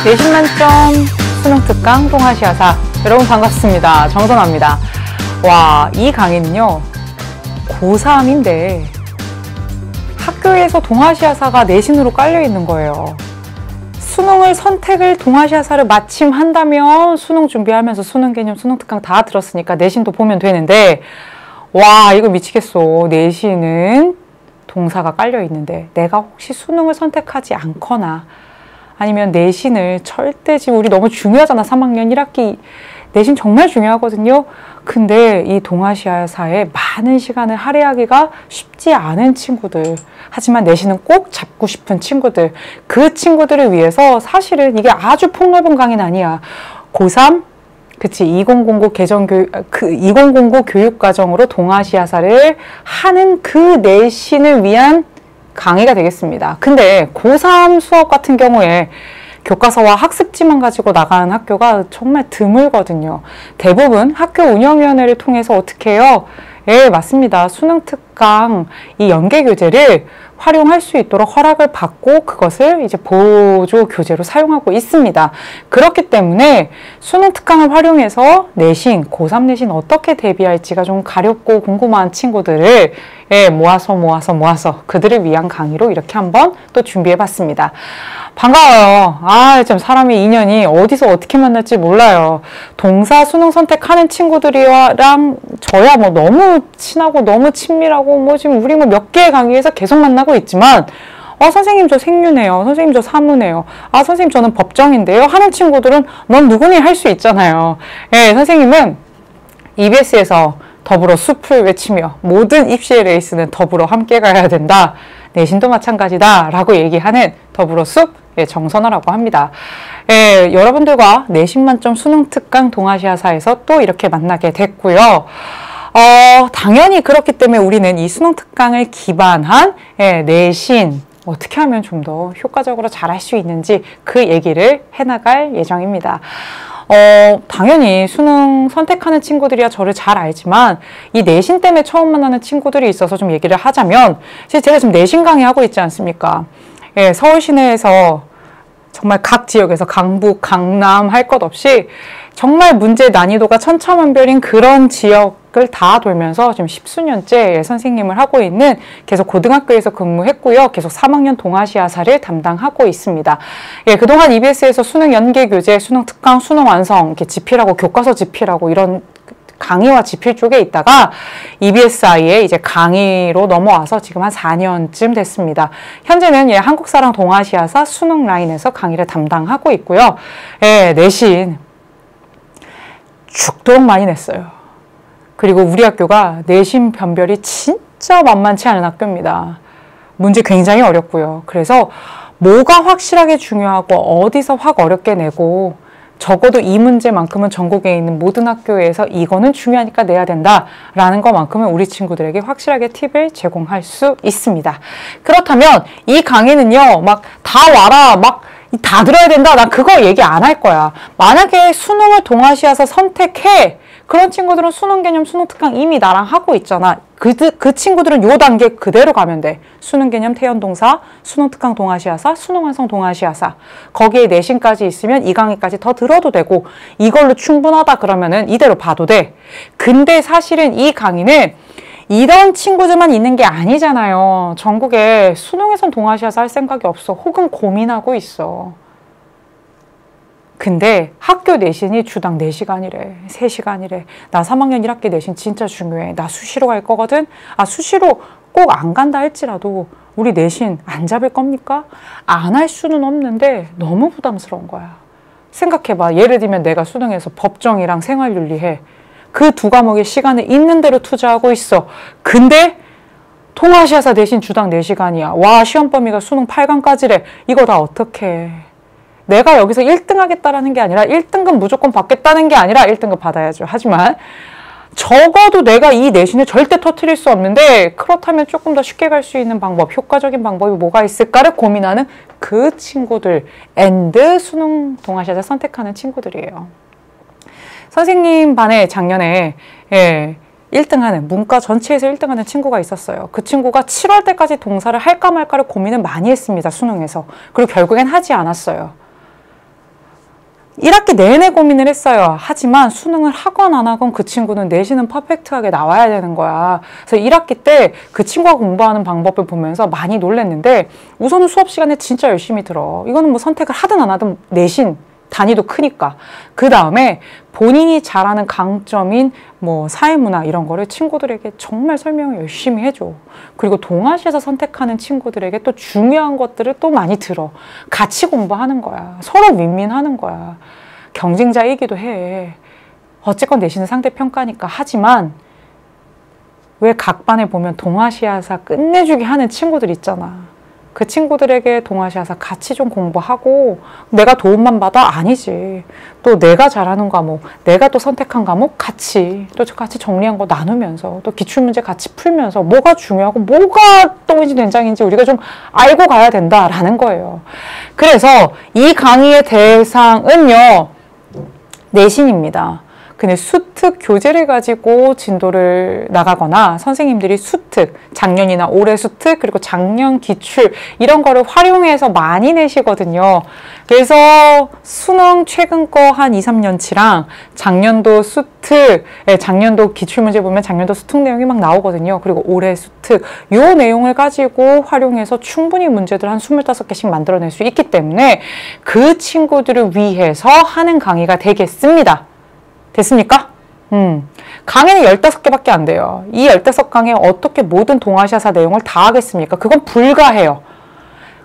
내신 만점 수능 특강 동아시아사. 여러분 반갑습니다. 정선아입니다. 와, 이 강의는요 고3인데 학교에서 동아시아사가 내신으로 깔려 있는 거예요. 수능을 선택을 동아시아사를 마침 한다면 수능 준비하면서 수능 개념, 수능 특강 다 들었으니까 내신도 보면 되는데, 와, 이거 미치겠어. 내신은 동사가 깔려 있는데 내가 혹시 수능을 선택하지 않거나 아니면 내신을 절대, 지금 우리 너무 중요하잖아. 3학년 1학기 내신 정말 중요하거든요. 근데 이 동아시아사에 많은 시간을 할애하기가 쉽지 않은 친구들, 하지만 내신은 꼭 잡고 싶은 친구들, 그 친구들을 위해서 사실은 이게 아주 폭넓은 강의는 아니야. 고3, 그치, 2009 2009 교육과정으로 동아시아사를 하는 그 내신을 위한 강의가 되겠습니다. 근데 고3 수업 같은 경우에 교과서와 학습지만 가지고 나가는 학교가 정말 드물거든요. 대부분 학교 운영위원회를 통해서 어떻게 해요? 예, 맞습니다. 수능 특강 이 연계 교재를 활용할 수 있도록 허락을 받고 그것을 이제 보조 교재로 사용하고 있습니다. 그렇기 때문에 수능 특강을 활용해서 내신, 고3 내신 어떻게 대비할지가 좀 가렵고 궁금한 친구들을 모아서 그들을 위한 강의로 이렇게 한번 또 준비해봤습니다. 반가워요. 아, 참 사람의 인연이 어디서 어떻게 만날지 몰라요. 동사 수능 선택하는 친구들이랑 저야 뭐 너무 친하고 너무 친밀하고 뭐 지금 우리 뭐 몇 개의 강의에서 계속 만나고 있지만, 선생님 저 생유네요. 선생님 저 사무네요. 아, 선생님 저는 법정인데요. 하는 친구들은 넌 누구니 할 수 있잖아요. 예, 선생님은 EBS에서 더불어 숲을 외치며 모든 입시의 레이스는 더불어 함께 가야 된다. 내신도 마찬가지다 라고 얘기하는 더불어 숲 정선아라고 합니다. 여러분들과 내신 만점 수능 특강 동아시아사에서 또 이렇게 만나게 됐고요. 당연히 그렇기 때문에 우리는 이 수능 특강을 기반한 내신 어떻게 하면 좀 더 효과적으로 잘할 수 있는지 그 얘기를 해나갈 예정입니다. 당연히 수능 선택하는 친구들이야 저를 잘 알지만 이 내신 때문에 처음 만나는 친구들이 있어서 좀 얘기를 하자면, 제가 지금 내신 강의하고 있지 않습니까? 서울 시내에서 정말 각 지역에서 강북, 강남 할 것 없이 정말 문제 난이도가 천차만별인 그런 지역을 다 돌면서 지금 십수년째 선생님을 하고 있는, 계속 고등학교에서 근무했고요. 계속 3학년 동아시아사를 담당하고 있습니다. 그동안 EBS에서 수능 연계교재, 수능 특강, 수능 완성, 이렇게 집필하고 교과서 집필하고 이런 강의와 집필 쪽에 있다가 EBSI에 이제 강의로 넘어와서 지금 한 4년쯤 됐습니다. 현재는 한국사랑 동아시아사 수능 라인에서 강의를 담당하고 있고요. 내신 죽도록 많이 냈어요. 그리고 우리 학교가 내신 변별이 진짜 만만치 않은 학교입니다. 문제 굉장히 어렵고요. 그래서 뭐가 확실하게 중요하고 어디서 확 어렵게 내고, 적어도 이 문제만큼은 전국에 있는 모든 학교에서 이거는 중요하니까 내야 된다라는 것만큼은 우리 친구들에게 확실하게 팁을 제공할 수 있습니다. 그렇다면 이 강의는요, 막 다 와라, 막 다 들어야 된다, 나 그거 얘기 안 할 거야. 만약에 수능을 동아시아사 선택해, 그런 친구들은 수능 개념, 수능 특강 이미 나랑 하고 있잖아. 그 친구들은 요 단계 그대로 가면 돼. 수능 개념 태연동사, 수능 특강 동아시아사, 수능 완성 동아시아사. 거기에 내신까지 있으면 이 강의까지 더 들어도 되고, 이걸로 충분하다 그러면은 이대로 봐도 돼. 근데 사실은 이 강의는 이런 친구들만 있는 게 아니잖아요. 전국에 수능에선 동아시아사 할 생각이 없어. 혹은 고민하고 있어. 근데 학교 내신이 주당 4시간이래. 3시간이래. 나 3학년 1학기 내신 진짜 중요해. 나 수시로 갈 거거든. 아, 수시로 꼭 안 간다 할지라도 우리 내신 안 잡을 겁니까? 안 할 수는 없는데 너무 부담스러운 거야. 생각해봐. 예를 들면 내가 수능에서 법정이랑 생활윤리 해. 그 두 과목의 시간을 있는 대로 투자하고 있어. 근데 동아시아사 내신 주당 4시간이야. 와, 시험 범위가 수능 8강까지래. 이거 다 어떡해. 내가 여기서 1등 하겠다라는 게 아니라 1등급 무조건 받겠다는 게 아니라 1등급 받아야죠. 하지만 적어도 내가 이 내신을 절대 터뜨릴 수 없는데, 그렇다면 조금 더 쉽게 갈 수 있는 방법, 효과적인 방법이 뭐가 있을까를 고민하는 그 친구들, 수능 동아시아사 선택하는 친구들이에요. 선생님 반에 작년에 1등하는, 문과 전체에서 1등하는 친구가 있었어요. 그 친구가 7월 때까지 동사를 할까 말까를 고민을 많이 했습니다. 수능에서. 그리고 결국엔 하지 않았어요. 1학기 내내 고민을 했어요. 하지만 수능을 하건 안 하건 그 친구는 내신은 퍼펙트하게 나와야 되는 거야. 그래서 1학기 때 그 친구가 공부하는 방법을 보면서 많이 놀랐는데 우선은 수업 시간에 진짜 열심히 들어. 이거는 뭐 선택을 하든 안 하든 내신 단위도 크니까. 그 다음에 본인이 잘하는 강점인 뭐 사회문화 이런 거를 친구들에게 정말 설명을 열심히 해줘. 그리고 동아시아에서 선택하는 친구들에게 또 중요한 것들을 또 많이 들어. 같이 공부하는 거야. 서로 윈윈하는 거야. 경쟁자이기도 해. 어쨌건 내신은 상대평가니까. 하지만 왜 각 반에 보면 동아시아사 끝내주기 하는 친구들 있잖아. 그 친구들에게 동아시아사 같이 좀 공부하고 내가 도움만 받아? 아니지. 또 내가 잘하는 과목, 내가 또 선택한 과목 같이 또 같이 정리한 거 나누면서 또 기출문제 같이 풀면서 뭐가 중요하고 뭐가 똥인지 된장인지 우리가 좀 알고 가야 된다라는 거예요. 그래서 이 강의의 대상은요. 내신입니다. 근데 수특 교재를 가지고 진도를 나가거나 선생님들이 수특, 작년이나 올해 수특, 그리고 작년 기출 이런 거를 활용해서 많이 내시거든요. 그래서 수능 최근 거 한 2, 3년치랑 작년도 수특, 작년도 기출문제 보면 작년도 수특 내용이 막 나오거든요. 그리고 올해 수특, 요 내용을 가지고 활용해서 충분히 문제들 한 25개씩 만들어낼 수 있기 때문에 그 친구들을 위해서 하는 강의가 되겠습니다. 됐습니까? 강의는 15개밖에 안 돼요. 이 15강에 어떻게 모든 동아시아사 내용을 다 하겠습니까? 그건 불가해요.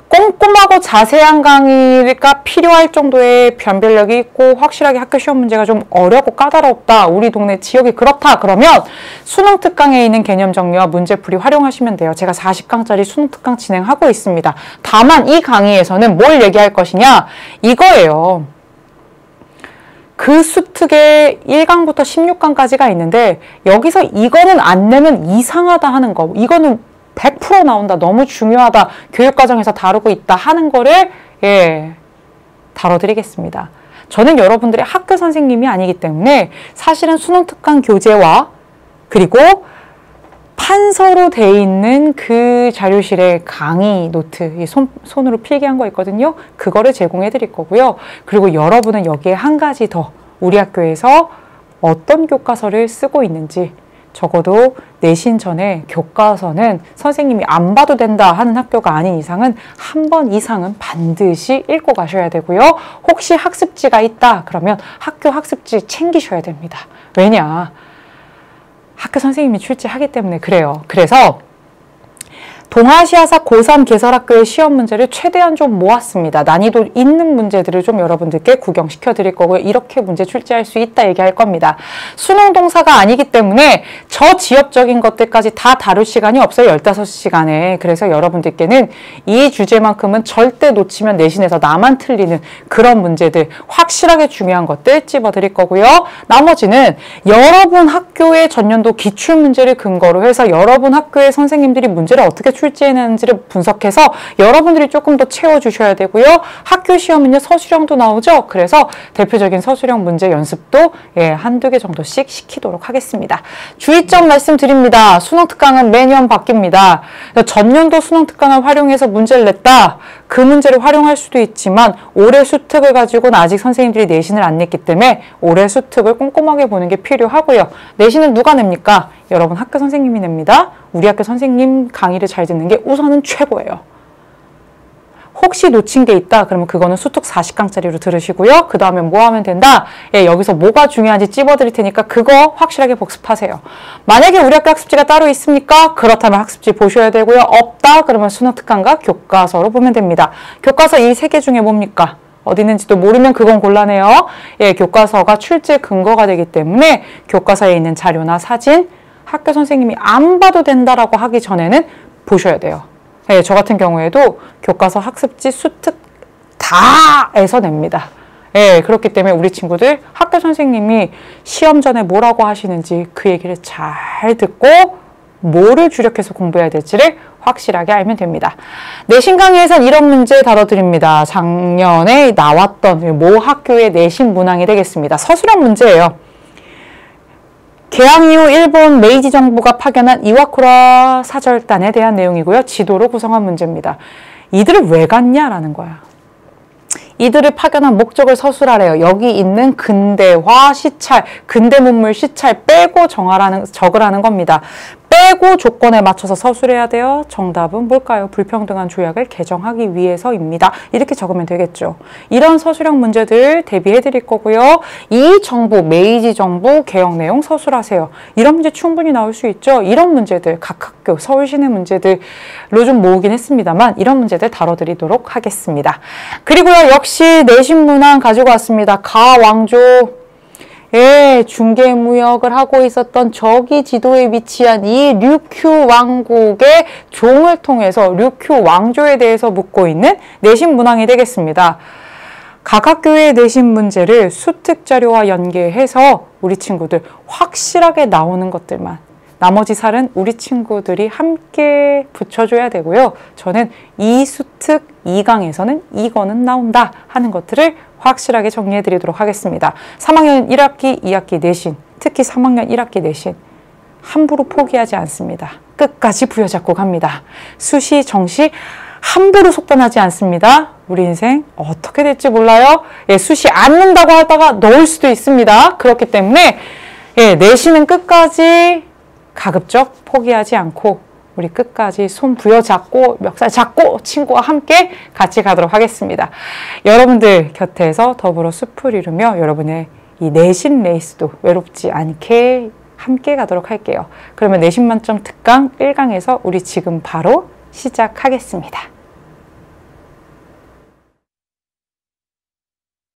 꼼꼼하고 자세한 강의가 필요할 정도의 변별력이 있고 확실하게 학교 시험 문제가 좀 어렵고 까다롭다. 우리 동네 지역이 그렇다. 그러면 수능 특강에 있는 개념 정리와 문제풀이 활용하시면 돼요. 제가 40강짜리 수능 특강 진행하고 있습니다. 다만 이 강의에서는 뭘 얘기할 것이냐? 이거예요. 그 수특의 1강부터 16강까지가 있는데 여기서 이거는 안 내면 이상하다 하는 거, 이거는 100% 나온다, 너무 중요하다, 교육과정에서 다루고 있다 하는 거를 다뤄드리겠습니다. 저는 여러분들의 학교 선생님이 아니기 때문에 사실은 수능 특강 교재와 그리고 판서로 돼 있는 그 자료실에 강의 노트, 손으로 필기한 거 있거든요. 그거를 제공해 드릴 거고요. 그리고 여러분은 여기에 한 가지 더 우리 학교에서 어떤 교과서를 쓰고 있는지, 적어도 내신 전에 교과서는 선생님이 안 봐도 된다 하는 학교가 아닌 이상은 한 번 이상은 반드시 읽고 가셔야 되고요. 혹시 학습지가 있다 그러면 학교 학습지 챙기셔야 됩니다. 왜냐? 학교 선생님이 출제하기 때문에 그래요. 그래서 동아시아사 고3 개설학교의 시험 문제를 최대한 좀 모았습니다. 난이도 있는 문제들을 좀 여러분들께 구경시켜 드릴 거고요. 이렇게 문제 출제할 수 있다 얘기할 겁니다. 수능 동사가 아니기 때문에 저 지역적인 것들까지 다 다룰 시간이 없어요. 15시간에. 그래서 여러분들께는 이 주제만큼은 절대 놓치면 내신에서 나만 틀리는 그런 문제들, 확실하게 중요한 것들 찝어 드릴 거고요. 나머지는 여러분 학교의 전년도 기출문제를 근거로 해서 여러분 학교의 선생님들이 문제를 어떻게 출제했는지를 분석해서 여러분들이 조금 더 채워주셔야 되고요. 학교 시험은요, 서술형도 나오죠. 그래서 대표적인 서술형 문제 연습도 한두 개 정도씩 시키도록 하겠습니다. 주의점 말씀드립니다. 수능 특강은 매년 바뀝니다. 전년도 수능 특강을 활용해서 문제를 냈다. 그 문제를 활용할 수도 있지만 올해 수특을 가지고는 아직 선생님들이 내신을 안 냈기 때문에 올해 수특을 꼼꼼하게 보는 게 필요하고요. 내신은 누가 냅니까? 여러분 학교 선생님이 냅니다. 우리 학교 선생님 강의를 잘 듣는 게 우선은 최고예요. 혹시 놓친 게 있다 그러면 그거는 수특 40강짜리로 들으시고요. 그 다음에 뭐 하면 된다? 여기서 뭐가 중요한지 찝어드릴 테니까 그거 확실하게 복습하세요. 만약에 우리 학교 학습지가 따로 있습니까? 그렇다면 학습지 보셔야 되고요. 없다 그러면 수능 특강과 교과서로 보면 됩니다. 교과서 이 세 개 중에 뭡니까? 어디 있는지도 모르면 그건 곤란해요. 교과서가 출제 근거가 되기 때문에 교과서에 있는 자료나 사진, 학교 선생님이 안 봐도 된다라고 하기 전에는 보셔야 돼요. 저 같은 경우에도 교과서 학습지 수특 다에서 냅니다. 그렇기 때문에 우리 친구들 학교 선생님이 시험 전에 뭐라고 하시는지 그 얘기를 잘 듣고 뭐를 주력해서 공부해야 될지를 확실하게 알면 됩니다. 내신 강의에선 이런 문제 다뤄드립니다. 작년에 나왔던 모 학교의 내신 문항이 되겠습니다. 서술형 문제예요. 개항 이후 일본 메이지 정부가 파견한 이와쿠라 사절단에 대한 내용이고요. 지도로 구성한 문제입니다. 이들을 왜 갔냐라는 거야. 이들을 파견한 목적을 서술하래요. 여기 있는 근대화 시찰, 근대문물 시찰 빼고 적으라는 겁니다. 빼고 조건에 맞춰서 서술해야 돼요. 정답은 뭘까요? 불평등한 조약을 개정하기 위해서입니다. 이렇게 적으면 되겠죠. 이런 서술형 문제들 대비해 드릴 거고요. 이 정부, 메이지 정부 개혁 내용 서술하세요. 이런 문제 충분히 나올 수 있죠. 이런 문제들 각 학교, 서울시내 문제들로 좀 모으긴 했습니다만 이런 문제들 다뤄드리도록 하겠습니다. 그리고요, 역시 내신 문항 가지고 왔습니다. 가왕조. 예, 중개무역을 하고 있었던 저기 지도에 위치한 이 류큐 왕국의 종을 통해서 류큐 왕조에 대해서 묻고 있는 내신 문항이 되겠습니다. 각 학교의 내신 문제를 수특 자료와 연계해서 우리 친구들 확실하게 나오는 것들만, 나머지 살은 우리 친구들이 함께 붙여줘야 되고요. 저는 이 수특 2강에서는 이거는 나온다 하는 것들을 확실하게 정리해 드리도록 하겠습니다. 3학년 1학기, 2학기 내신, 특히 3학년 1학기 내신 함부로 포기하지 않습니다. 끝까지 부여잡고 갑니다. 수시, 정시 함부로 속단하지 않습니다. 우리 인생 어떻게 될지 몰라요. 예, 수시 안 넣는다고 하다가 넣을 수도 있습니다. 그렇기 때문에 예, 내신은 끝까지 가급적 포기하지 않고 우리 끝까지 손 부여잡고 멱살 잡고 친구와 함께 같이 가도록 하겠습니다. 여러분들 곁에서 더불어 숲을 이루며 여러분의 이 내신 레이스도 외롭지 않게 함께 가도록 할게요. 그러면 내신 만점 특강 1강에서 우리 지금 바로 시작하겠습니다.